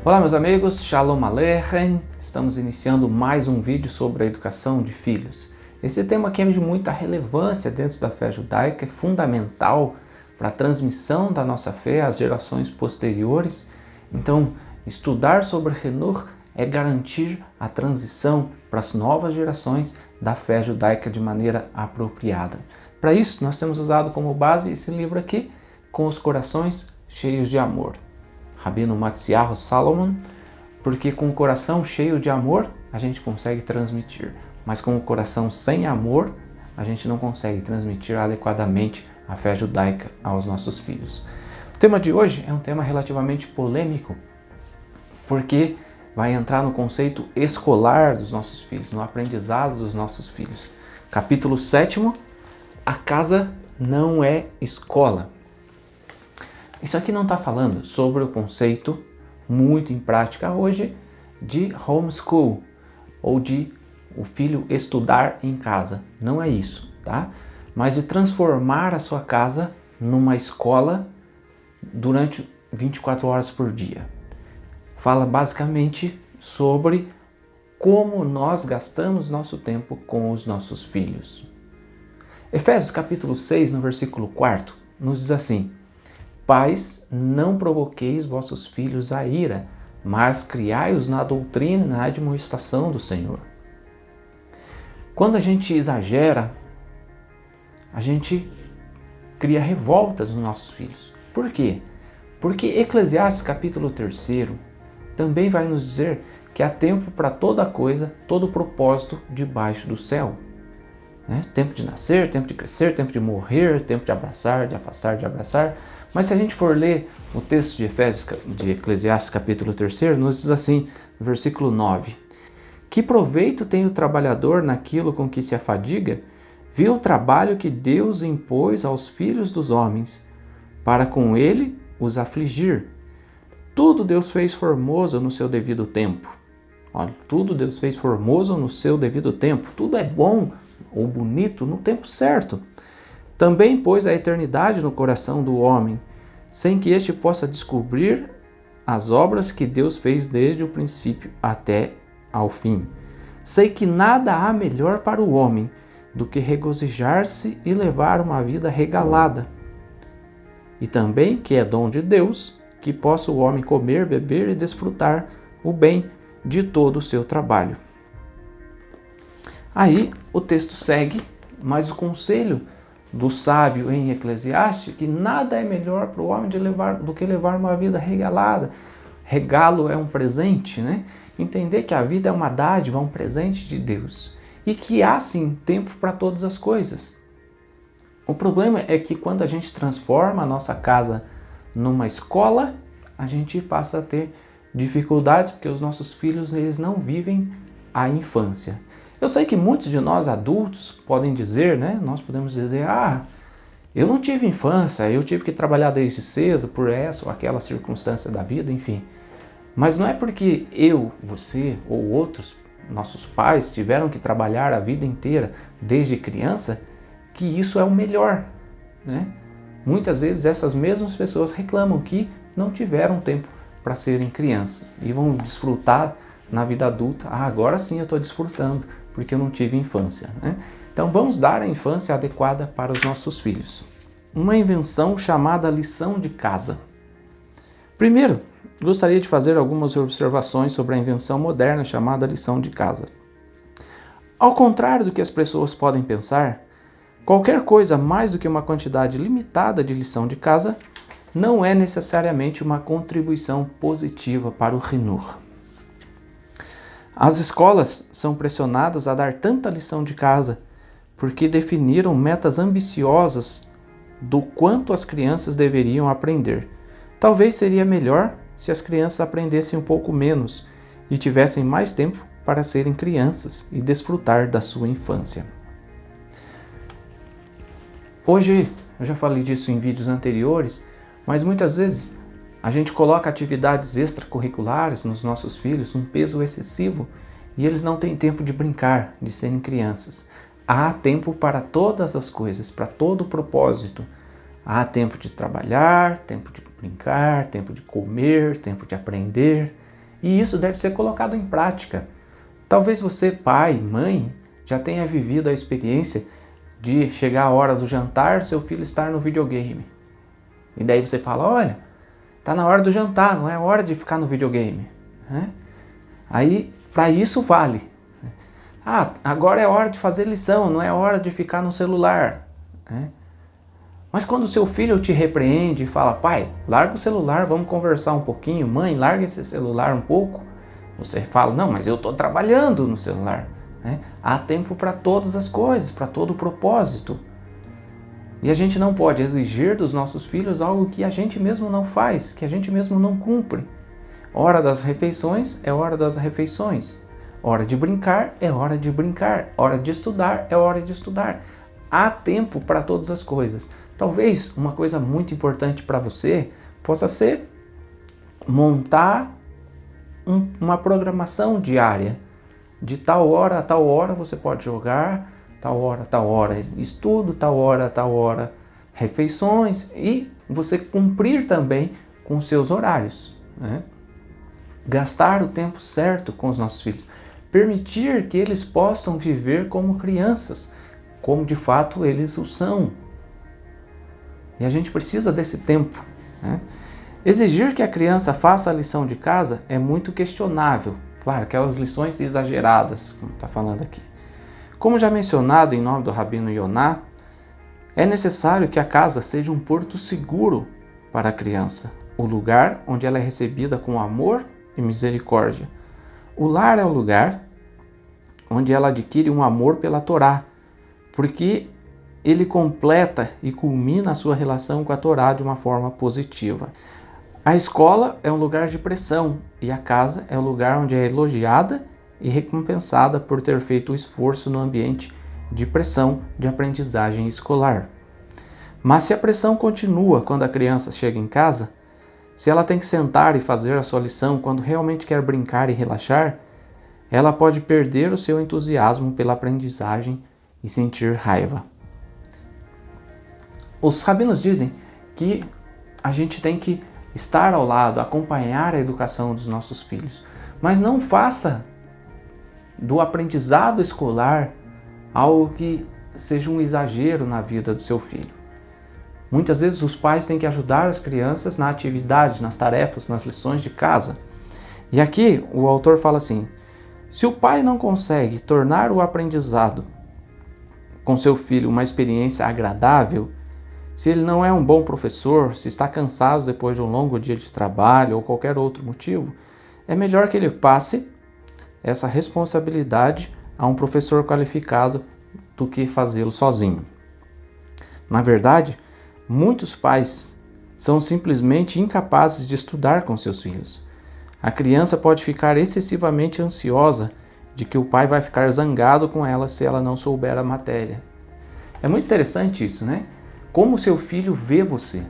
Olá meus amigos, Shalom Aleichem. Estamos iniciando mais um vídeo sobre a educação de filhos. Esse tema aqui é de muita relevância dentro da fé judaica, é fundamental para a transmissão da nossa fé às gerações posteriores. Então, estudar sobre Hinur é garantir a transição para as novas gerações da fé judaica de maneira apropriada. Para isso, nós temos usado como base esse livro aqui, Com os Corações Cheios de Amor. Rabino Matziyahu Salomon, porque com o coração cheio de amor a gente consegue transmitir, mas com o coração sem amor a gente não consegue transmitir adequadamente a fé judaica aos nossos filhos. O tema de hoje é um tema relativamente polêmico, porque vai entrar no conceito escolar dos nossos filhos, no aprendizado dos nossos filhos. Capítulo 7, a casa não é escola. Isso aqui não está falando sobre o conceito muito em prática hoje de homeschool ou de o filho estudar em casa. Não é isso, tá? Mas de transformar a sua casa numa escola durante 24 horas por dia. Fala basicamente sobre como nós gastamos nosso tempo com os nossos filhos. Efésios capítulo 6, no versículo 4, nos diz assim: Pais, não provoqueis vossos filhos a ira, mas criai-os na doutrina e na admoestação do Senhor. Quando a gente exagera, a gente cria revoltas nos nossos filhos. Por quê? Porque Eclesiastes capítulo 3 também vai nos dizer que há tempo para toda coisa, todo propósito debaixo do céu. Tempo de nascer, tempo de crescer, tempo de morrer, tempo de abraçar, de afastar, de abraçar. Mas se a gente for ler o texto de Eclesiastes capítulo 3, nos diz assim, versículo 9: Que proveito tem o trabalhador naquilo com que se afadiga? Viu o trabalho que Deus impôs aos filhos dos homens, para com ele os afligir. Tudo Deus fez formoso no seu devido tempo. Olha, tudo Deus fez formoso no seu devido tempo. Tudo é bom ou bonito no tempo certo. Também pôs a eternidade no coração do homem, sem que este possa descobrir as obras que Deus fez desde o princípio até ao fim. Sei que nada há melhor para o homem do que regozijar-se e levar uma vida regalada. E também que é dom de Deus que possa o homem comer, beber e desfrutar o bem de todo o seu trabalho. Aí o texto segue, mas o conselho do sábio em Eclesiastes, que nada é melhor para o homem do que levar uma vida regalada. Regalo é um presente, né? Entender que a vida é uma dádiva, um presente de Deus. E que há sim tempo para todas as coisas. O problema é que quando a gente transforma a nossa casa numa escola, a gente passa a ter dificuldades, porque os nossos filhos eles não vivem a infância. Eu sei que muitos de nós adultos podem dizer, né? Nós podemos dizer, eu não tive infância, eu tive que trabalhar desde cedo por essa ou aquela circunstância da vida, enfim. Mas não é porque eu, você ou outros, nossos pais, tiveram que trabalhar a vida inteira desde criança, que isso é o melhor, né? Muitas vezes essas mesmas pessoas reclamam que não tiveram tempo para serem crianças e vão desfrutar na vida adulta. Agora sim eu estou desfrutando, porque eu não tive infância, né? Então vamos dar a infância adequada para os nossos filhos. Uma invenção chamada lição de casa. Primeiro, gostaria de fazer algumas observações sobre a invenção moderna chamada lição de casa. Ao contrário do que as pessoas podem pensar, qualquer coisa mais do que uma quantidade limitada de lição de casa não é necessariamente uma contribuição positiva para o Hinur. As escolas são pressionadas a dar tanta lição de casa porque definiram metas ambiciosas do quanto as crianças deveriam aprender. Talvez seria melhor se as crianças aprendessem um pouco menos e tivessem mais tempo para serem crianças e desfrutar da sua infância. Hoje, eu já falei disso em vídeos anteriores, mas muitas vezes a gente coloca atividades extracurriculares nos nossos filhos, um peso excessivo, e eles não têm tempo de brincar, de serem crianças. Há tempo para todas as coisas, para todo o propósito. Há tempo de trabalhar, tempo de brincar, tempo de comer, tempo de aprender. E isso deve ser colocado em prática. Talvez você, pai, mãe, já tenha vivido a experiência de chegar a hora do jantar, seu filho estar no videogame. E daí você fala, olha, tá na hora do jantar, não é hora de ficar no videogame. Aí, para isso vale. Ah, agora é hora de fazer lição, não é hora de ficar no celular. Mas quando o seu filho te repreende e fala, pai, larga o celular, vamos conversar um pouquinho, mãe, larga esse celular um pouco, você fala, não, mas eu estou trabalhando no celular. Há tempo para todas as coisas, para todo o propósito. E a gente não pode exigir dos nossos filhos algo que a gente mesmo não faz, que a gente mesmo não cumpre. Hora das refeições é hora das refeições. Hora de brincar é hora de brincar. Hora de estudar é hora de estudar. Há tempo para todas as coisas. Talvez uma coisa muito importante para você possa ser montar uma programação diária. De tal hora a tal hora você pode jogar, tal hora estudo, tal hora refeições, e você cumprir também com os seus horários. Gastar o tempo certo com os nossos filhos. Permitir que eles possam viver como crianças, como de fato eles o são. E a gente precisa desse tempo. Exigir que a criança faça a lição de casa é muito questionável. Claro, aquelas lições exageradas, como está falando aqui. Como já mencionado em nome do Rabino Yonah, é necessário que a casa seja um porto seguro para a criança, o lugar onde ela é recebida com amor e misericórdia. O lar é o lugar onde ela adquire um amor pela Torá, porque ele completa e culmina a sua relação com a Torá de uma forma positiva. A escola é um lugar de pressão e a casa é o lugar onde é elogiada e recompensada por ter feito o esforço no ambiente de pressão de aprendizagem escolar. Mas se a pressão continua quando a criança chega em casa, se ela tem que sentar e fazer a sua lição quando realmente quer brincar e relaxar, ela pode perder o seu entusiasmo pela aprendizagem e sentir raiva. Os rabinos dizem que a gente tem que estar ao lado, acompanhar a educação dos nossos filhos, mas não faça do aprendizado escolar algo que seja um exagero na vida do seu filho. Muitas vezes os pais têm que ajudar as crianças na atividade, nas tarefas, nas lições de casa. E aqui o autor fala assim, se o pai não consegue tornar o aprendizado com seu filho uma experiência agradável, se ele não é um bom professor, se está cansado depois de um longo dia de trabalho ou qualquer outro motivo, é melhor que ele passe essa responsabilidade a um professor qualificado do que fazê-lo sozinho. Na verdade, muitos pais são simplesmente incapazes de estudar com seus filhos. A criança pode ficar excessivamente ansiosa de que o pai vai ficar zangado com ela se ela não souber a matéria. É muito interessante isso, né? Como seu filho vê você.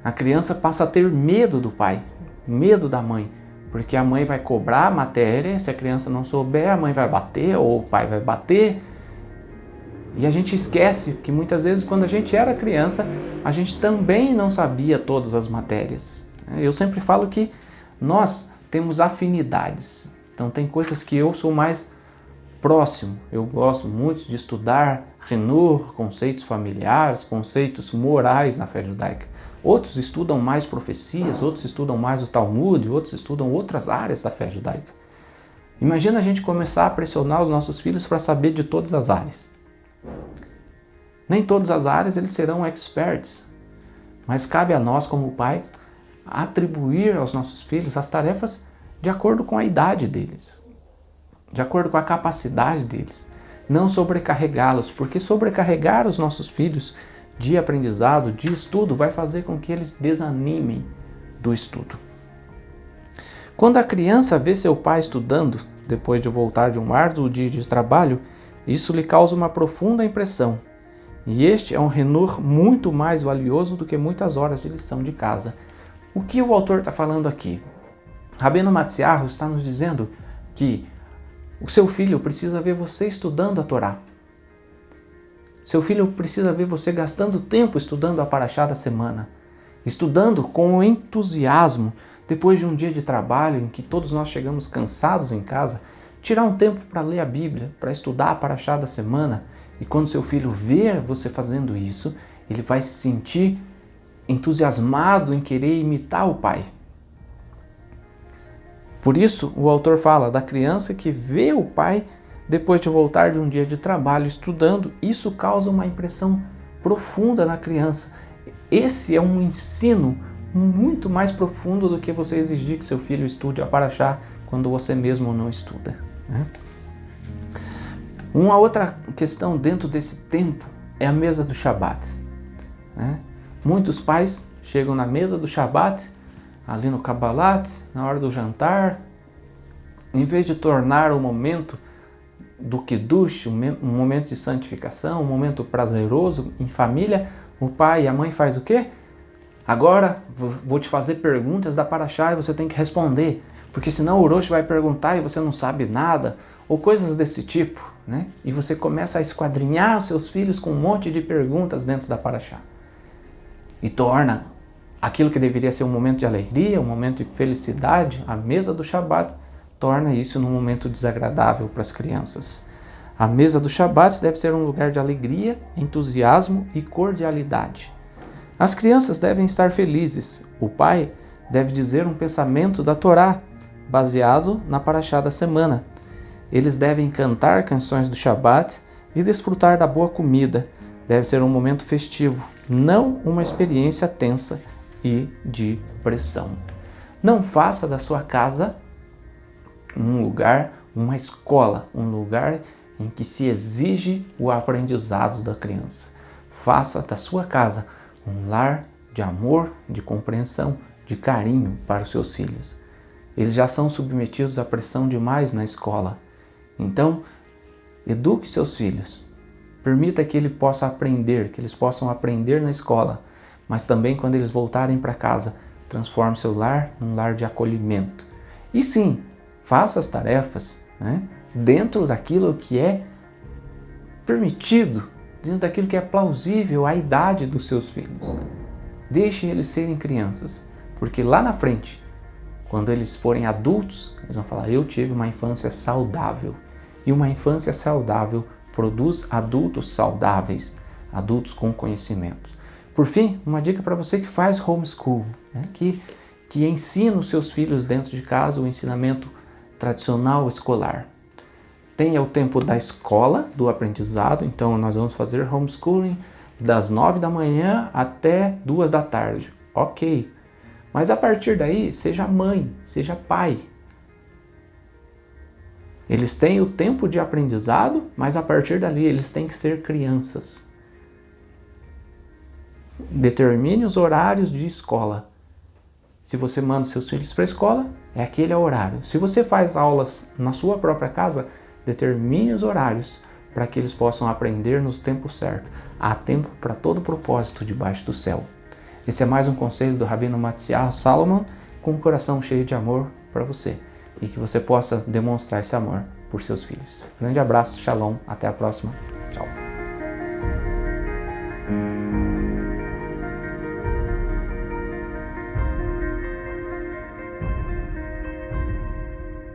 A criança passa a ter medo do pai, medo da mãe, porque a mãe vai cobrar a matéria, se a criança não souber, a mãe vai bater ou o pai vai bater. E a gente esquece que muitas vezes quando a gente era criança, a gente também não sabia todas as matérias. Eu sempre falo que nós temos afinidades. Então tem coisas que eu sou mais próximo. Eu gosto muito de estudar Renur, conceitos familiares, conceitos morais na fé judaica. Outros estudam mais profecias, outros estudam mais o Talmud, outros estudam outras áreas da fé judaica. Imagina a gente começar a pressionar os nossos filhos para saber de todas as áreas. Nem todas as áreas eles serão experts, mas cabe a nós como pai atribuir aos nossos filhos as tarefas de acordo com a idade deles, de acordo com a capacidade deles. Não sobrecarregá-los, porque sobrecarregar os nossos filhos de aprendizado, de estudo, vai fazer com que eles desanimem do estudo. Quando a criança vê seu pai estudando, depois de voltar de um árduo dia de trabalho, isso lhe causa uma profunda impressão. E este é um renur muito mais valioso do que muitas horas de lição de casa. O que o autor está falando aqui? Rabbeinu Matziarro está nos dizendo que o seu filho precisa ver você estudando a Torá. Seu filho precisa ver você gastando tempo estudando a Parashá da semana. estudando com entusiasmo, depois de um dia de trabalho em que todos nós chegamos cansados em casa, tirar um tempo para ler a Bíblia, para estudar a paraxá da semana, e quando seu filho ver você fazendo isso, ele vai se sentir entusiasmado em querer imitar o pai. Por isso, o autor fala da criança que vê o pai depois de voltar de um dia de trabalho estudando, isso causa uma impressão profunda na criança. Esse é um ensino muito mais profundo do que você exigir que seu filho estude a paraxá quando você mesmo não estuda, né? Uma outra questão dentro desse tempo é a mesa do Shabat, né? Muitos pais chegam na mesa do Shabat, ali no Kabbalat, na hora do jantar, em vez de tornar o momento do Kiddush, um momento de santificação, um momento prazeroso em família, o pai e a mãe faz o quê? Agora vou te fazer perguntas da paraxá e você tem que responder, porque senão o Orochi vai perguntar e você não sabe nada, ou coisas desse tipo, né? E você começa a esquadrinhar os seus filhos com um monte de perguntas dentro da paraxá. E torna aquilo que deveria ser um momento de alegria, um momento de felicidade, a mesa do Shabat, torna isso num momento desagradável para as crianças. A mesa do Shabat deve ser um lugar de alegria, entusiasmo e cordialidade. As crianças devem estar felizes. O pai deve dizer um pensamento da Torá, baseado na paraxá da semana. Eles devem cantar canções do Shabat e desfrutar da boa comida. Deve ser um momento festivo, não uma experiência tensa e de pressão. Não faça da sua casa um lugar, uma escola, um lugar em que se exige o aprendizado da criança. Faça da sua casa um lar de amor, de compreensão, de carinho para os seus filhos. Eles já são submetidos à pressão demais na escola. Então, eduque seus filhos. Permita que ele possa aprender, que eles possam aprender na escola, mas também quando eles voltarem para casa, transforme seu lar num lar de acolhimento. E sim, faça as tarefas, né, dentro daquilo que é permitido, dentro daquilo que é plausível à idade dos seus filhos. Deixe eles serem crianças, porque lá na frente, quando eles forem adultos, eles vão falar: eu tive uma infância saudável. E uma infância saudável produz adultos saudáveis, adultos com conhecimentos. Por fim, uma dica para você que faz homeschool, né, que ensina os seus filhos dentro de casa o ensinamento tradicional escolar. Tenha o tempo da escola, do aprendizado, então nós vamos fazer homeschooling das 9 da manhã até 2 da tarde. Ok, mas a partir daí, seja mãe, seja pai. Eles têm o tempo de aprendizado, mas a partir dali eles têm que ser crianças. Determine os horários de escola. Se você manda seus filhos para a escola, é aquele horário. Se você faz aulas na sua própria casa, determine os horários para que eles possam aprender no tempo certo. Há tempo para todo propósito debaixo do céu. Esse é mais um conselho do Rabino Matisyahu Salomon, com um coração cheio de amor para você. E que você possa demonstrar esse amor por seus filhos. Grande abraço, shalom, até a próxima.